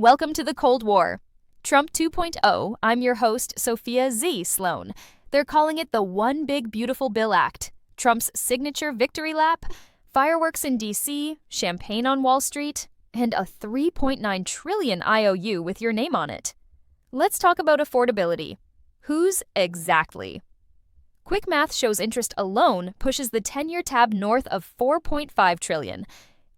Welcome to the Cold War. Trump 2.0, I'm your host, Sophia Z. Sloan. They're calling it the One Big Beautiful Bill Act, Trump's signature victory lap, fireworks in D.C., champagne on Wall Street, and a $3.9 trillion IOU with your name on it. Let's talk about affordability. Whose exactly? Quick math shows interest alone pushes the 10-year tab north of $4.5 trillion.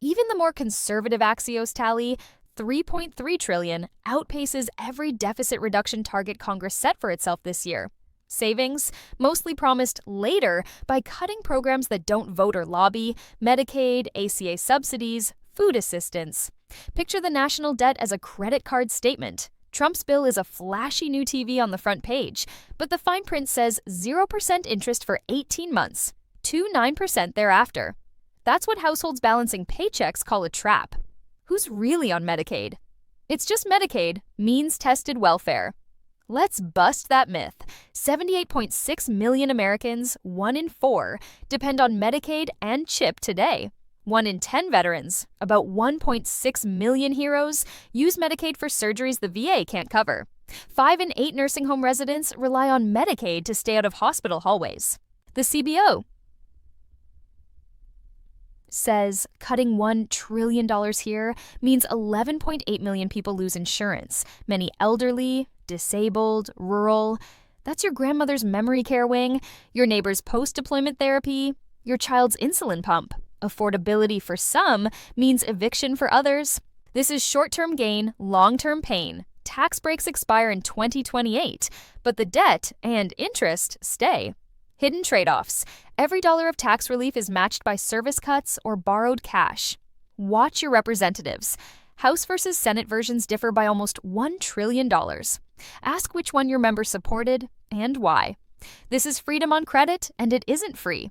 Even the more conservative Axios tally, $3.3 trillion, outpaces every deficit reduction target Congress set for itself this year. Savings, mostly promised later by cutting programs that don't vote or lobby, Medicaid, ACA subsidies, food assistance. Picture the national debt as a credit card statement. Trump's bill is a flashy new TV on the front page, but the fine print says 0% interest for 18 months, to 9% thereafter. That's what households balancing paychecks call a trap. Who's really on Medicaid? It's just Medicaid, means-tested welfare. Let's bust that myth. 78.6 million Americans, 1 in 4, depend on Medicaid and CHIP today. 1 in 10 veterans, about 1.6 million heroes, use Medicaid for surgeries the VA can't cover. 5 in 8 nursing home residents rely on Medicaid to stay out of hospital hallways. The CBO says cutting $1 trillion here means 11.8 million people lose insurance, many elderly, disabled, rural. That's your grandmother's memory care wing, your neighbor's post-deployment therapy, your child's insulin pump. Affordability for some means eviction for others. This is short-term gain, long-term pain. Tax breaks expire in 2028, but the debt and interest stay. Hidden trade-offs. Every dollar of tax relief is matched by service cuts or borrowed cash. Watch your representatives. House versus Senate versions differ by almost $1 trillion. Ask which one your member supported and why. This is freedom on credit, and it isn't free.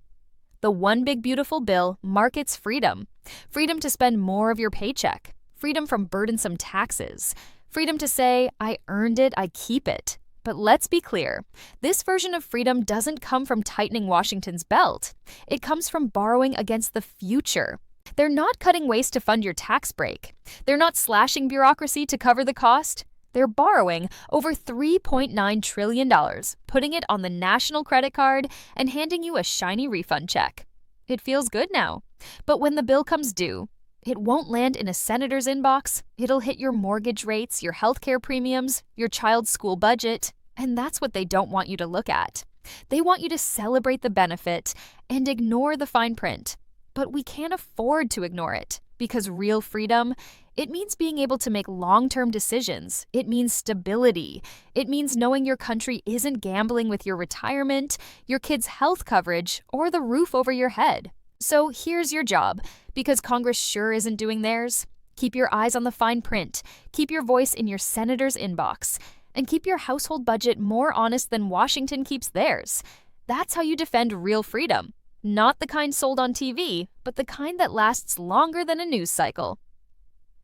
The One Big Beautiful Bill markets freedom. Freedom to spend more of your paycheck. Freedom from burdensome taxes. Freedom to say, I earned it, I keep it. But let's be clear, this version of freedom doesn't come from tightening Washington's belt. It comes from borrowing against the future. They're not cutting waste to fund your tax break. They're not slashing bureaucracy to cover the cost. They're borrowing over $3.9 trillion, putting it on the national credit card and handing you a shiny refund check. It feels good now. But when the bill comes due, it won't land in a senator's inbox. It'll hit your mortgage rates, your healthcare premiums, your child's school budget, and that's what they don't want you to look at. They want you to celebrate the benefit and ignore the fine print. But we can't afford to ignore it, because real freedom, it means being able to make long-term decisions. It means stability. It means knowing your country isn't gambling with your retirement, your kids' health coverage, or the roof over your head. So here's your job, because Congress sure isn't doing theirs. Keep your eyes on the fine print, keep your voice in your senator's inbox, and keep your household budget more honest than Washington keeps theirs. That's how you defend real freedom. Not the kind sold on TV, but the kind that lasts longer than a news cycle.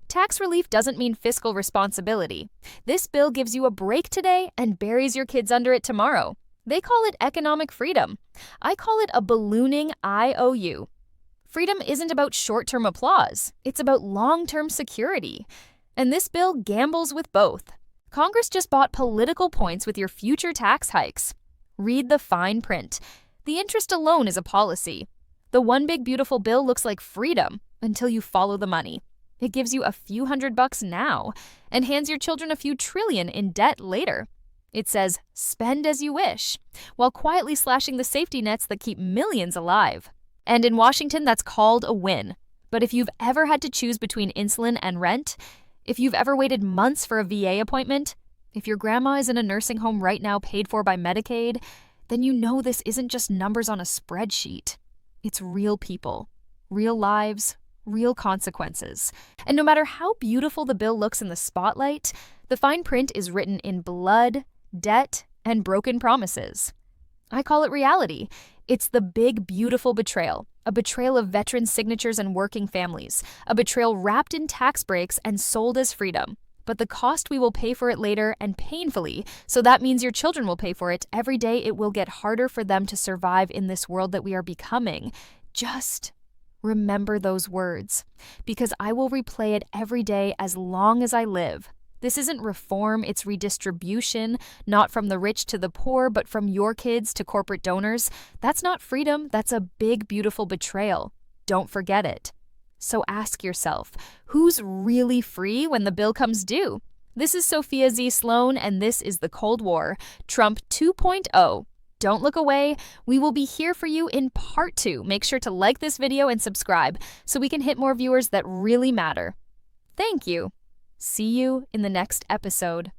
Tax relief doesn't mean fiscal responsibility. This bill gives you a break today and buries your kids under it tomorrow. They call it economic freedom. I call it a ballooning IOU. Freedom isn't about short-term applause. It's about long-term security. And this bill gambles with both. Congress just bought political points with your future tax hikes. Read the fine print. The interest alone is a policy. The One Big Beautiful Bill looks like freedom until you follow the money. It gives you a few $100 now and hands your children a few trillion in debt later. It says, spend as you wish, while quietly slashing the safety nets that keep millions alive. And in Washington, that's called a win. But if you've ever had to choose between insulin and rent, if you've ever waited months for a VA appointment, if your grandma is in a nursing home right now paid for by Medicaid, then you know this isn't just numbers on a spreadsheet. It's real people, real lives, real consequences. And no matter how beautiful the bill looks in the spotlight, the fine print is written in blood, debt, and broken promises. I call it reality. It's the big, beautiful betrayal. A betrayal of veterans' signatures and working families. A betrayal wrapped in tax breaks and sold as freedom. But the cost we will pay for it later and painfully, so that means your children will pay for it. Every day it will get harder for them to survive in this world that we are becoming. Just remember those words, because I will replay it every day as long as I live. This isn't reform, it's redistribution, not from the rich to the poor, but from your kids to corporate donors. That's not freedom, that's a big, beautiful betrayal. Don't forget it. So ask yourself, who's really free when the bill comes due? This is Sophia Z. Sloan, and this is The Cold War, Trump 2.0. Don't look away. We will be here for you in part 2. Make sure to like this video and subscribe so we can hit more viewers that really matter. Thank you. See you in the next episode.